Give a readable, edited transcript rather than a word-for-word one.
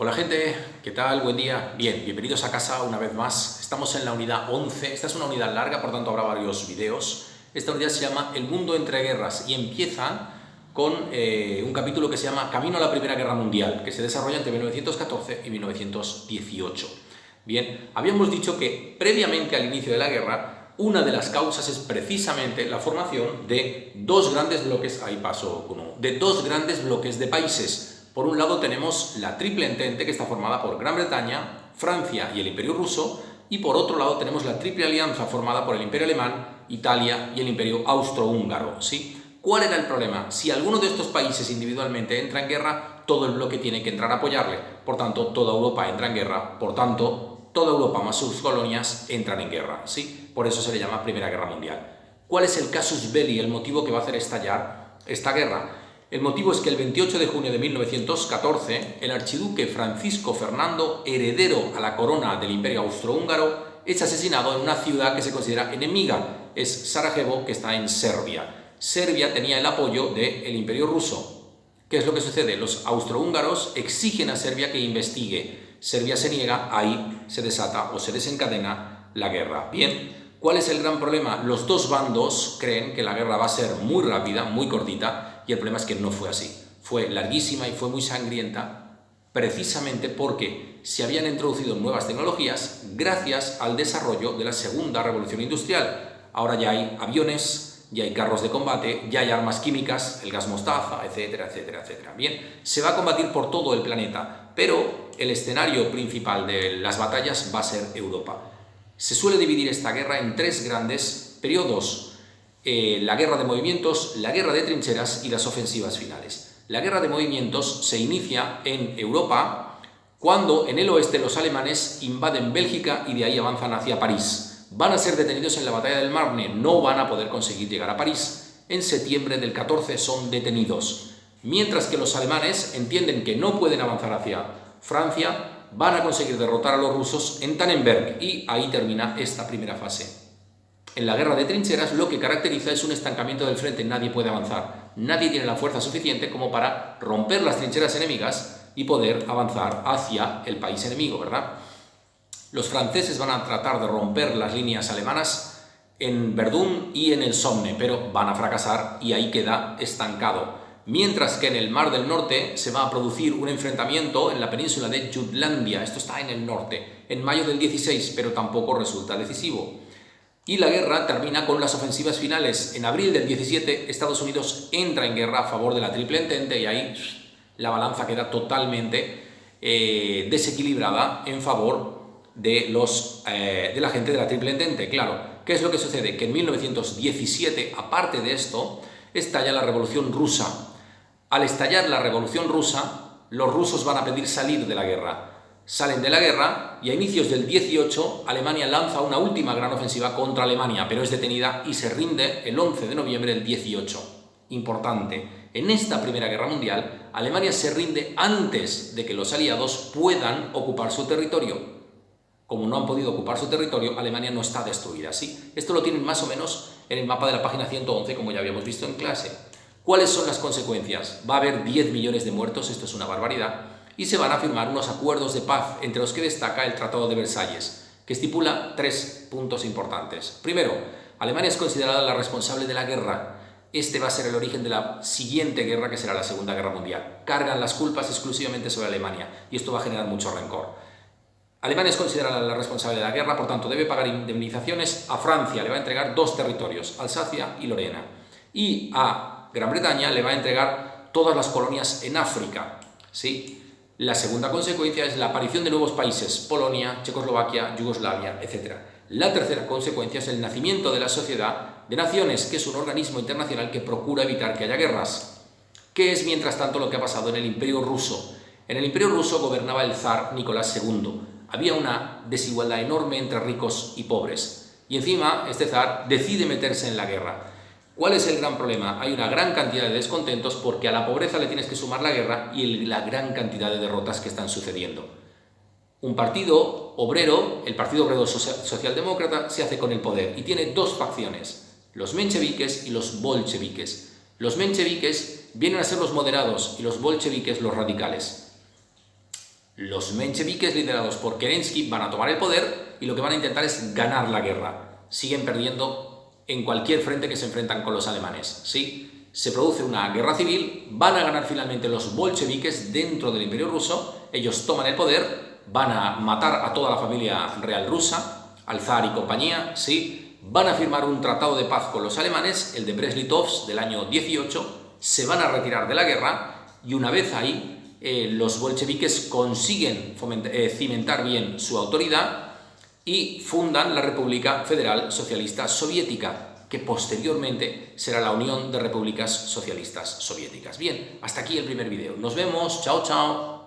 Hola gente, ¿qué tal? Buen día. Bien, bienvenidos a casa una vez más. Estamos en la unidad 11. Esta es una unidad larga, por tanto habrá varios videos. Esta unidad se llama El mundo entre guerras y empieza con un capítulo que se llama Camino a la Primera Guerra Mundial, que se desarrolla entre 1914 y 1918. Bien, habíamos dicho que previamente al inicio de la guerra, una de las causas es precisamente la formación de dos grandes bloques, de dos grandes bloques de países. Por un lado tenemos la Triple Entente, que está formada por Gran Bretaña, Francia y el Imperio Ruso, y por otro lado tenemos la Triple Alianza formada por el Imperio Alemán, Italia y el Imperio Austrohúngaro, ¿sí? ¿Cuál era el problema? Si alguno de estos países individualmente entra en guerra, todo el bloque tiene que entrar a apoyarle. Por tanto, toda Europa entra en guerra, por tanto, toda Europa más sus colonias entran en guerra, ¿sí? Por eso se le llama Primera Guerra Mundial. ¿Cuál es el casus belli, el motivo que va a hacer estallar esta guerra? El motivo es que el 28 de junio de 1914, el archiduque Francisco Fernando, heredero a la corona del Imperio Austrohúngaro, es asesinado en una ciudad que se considera enemiga. Es Sarajevo, que está en Serbia. Serbia tenía el apoyo del Imperio Ruso. ¿Qué es lo que sucede? Los austrohúngaros exigen a Serbia que investigue. Serbia se niega, ahí se desata o se desencadena la guerra. Bien, ¿cuál es el gran problema? Los dos bandos creen que la guerra va a ser muy rápida, muy cortita, y el problema es que no fue así. Fue larguísima y fue muy sangrienta, precisamente porque se habían introducido nuevas tecnologías gracias al desarrollo de la segunda revolución industrial. Ahora ya hay aviones, ya hay carros de combate, ya hay armas químicas, el gas mostaza, etcétera, etcétera, etcétera. Bien, se va a combatir por todo el planeta, pero el escenario principal de las batallas va a ser Europa. Se suele dividir esta guerra en tres grandes periodos: la guerra de movimientos, la guerra de trincheras y las ofensivas finales. La guerra de movimientos se inicia en Europa cuando en el oeste los alemanes invaden Bélgica y de ahí avanzan hacia París. Van a ser detenidos en la batalla del Marne, no van a poder conseguir llegar a París. En septiembre del 14 son detenidos. Mientras que los alemanes entienden que no pueden avanzar hacia Francia, van a conseguir derrotar a los rusos en Tannenberg y ahí termina esta primera fase. En la guerra de trincheras lo que caracteriza es un estancamiento del frente, nadie puede avanzar, nadie tiene la fuerza suficiente como para romper las trincheras enemigas y poder avanzar hacia el país enemigo, ¿verdad? Los franceses van a tratar de romper las líneas alemanas en Verdún y en el Somme, pero van a fracasar y ahí queda estancado. Mientras que en el Mar del Norte se va a producir un enfrentamiento en la península de Jutlandia, esto está en el norte, en mayo del 16, pero tampoco resulta decisivo. Y la guerra termina con las ofensivas finales. En abril del 17, Estados Unidos entra en guerra a favor de la Triple Entente y ahí la balanza queda totalmente desequilibrada en favor de la gente de la Triple Entente. Claro, ¿qué es lo que sucede? Que en 1917, aparte de esto, estalla la Revolución Rusa. Al estallar la Revolución Rusa, los rusos van a pedir salir de la guerra. Salen de la guerra y a inicios del 18 Alemania lanza una última gran ofensiva contra Alemania, pero es detenida y se rinde el 11 de noviembre del 18. Importante, en esta Primera Guerra Mundial, Alemania se rinde antes de que los aliados puedan ocupar su territorio. Como no han podido ocupar su territorio, Alemania no está destruida, ¿sí? Esto lo tienen más o menos en el mapa de la página 111, como ya habíamos visto en clase. ¿Cuáles son las consecuencias? Va a haber 10 millones de muertos, esto es una barbaridad, y se van a firmar unos acuerdos de paz, entre los que destaca el Tratado de Versalles, que estipula tres puntos importantes. Primero, Alemania es considerada la responsable de la guerra. Este va a ser el origen de la siguiente guerra, que será la Segunda Guerra Mundial. Cargan las culpas exclusivamente sobre Alemania, y esto va a generar mucho rencor. Alemania es considerada la responsable de la guerra, por tanto debe pagar indemnizaciones a Francia, le va a entregar dos territorios, Alsacia y Lorena, y a Gran Bretaña le va a entregar todas las colonias en África, ¿sí? La segunda consecuencia es la aparición de nuevos países, Polonia, Checoslovaquia, Yugoslavia, etc. La tercera consecuencia es el nacimiento de la Sociedad de Naciones, que es un organismo internacional que procura evitar que haya guerras. ¿Qué es, mientras tanto, lo que ha pasado en el Imperio Ruso? En el Imperio Ruso gobernaba el zar Nicolás II. Había una desigualdad enorme entre ricos y pobres. Y encima, este zar decide meterse en la guerra. ¿Cuál es el gran problema? Hay una gran cantidad de descontentos porque a la pobreza le tienes que sumar la guerra y la gran cantidad de derrotas que están sucediendo. Un partido obrero, el Partido Obrero Socialdemócrata, se hace con el poder y tiene dos facciones, los mencheviques y los bolcheviques. Los mencheviques vienen a ser los moderados y los bolcheviques los radicales. Los mencheviques, liderados por Kerensky, van a tomar el poder y lo que van a intentar es ganar la guerra. Siguen perdiendo en cualquier frente que se enfrentan con los alemanes, ¿sí? Se produce una guerra civil, van a ganar finalmente los bolcheviques dentro del Imperio ruso, ellos toman el poder, van a matar a toda la familia real rusa, al zar y compañía, ¿sí? Van a firmar un tratado de paz con los alemanes, el de Brest-Litovsk del año 18, se van a retirar de la guerra y una vez ahí los bolcheviques consiguen cimentar bien su autoridad y fundan la República Federal Socialista Soviética, que posteriormente será la Unión de Repúblicas Socialistas Soviéticas. Bien, hasta aquí el primer vídeo. Nos vemos. Chao, chao.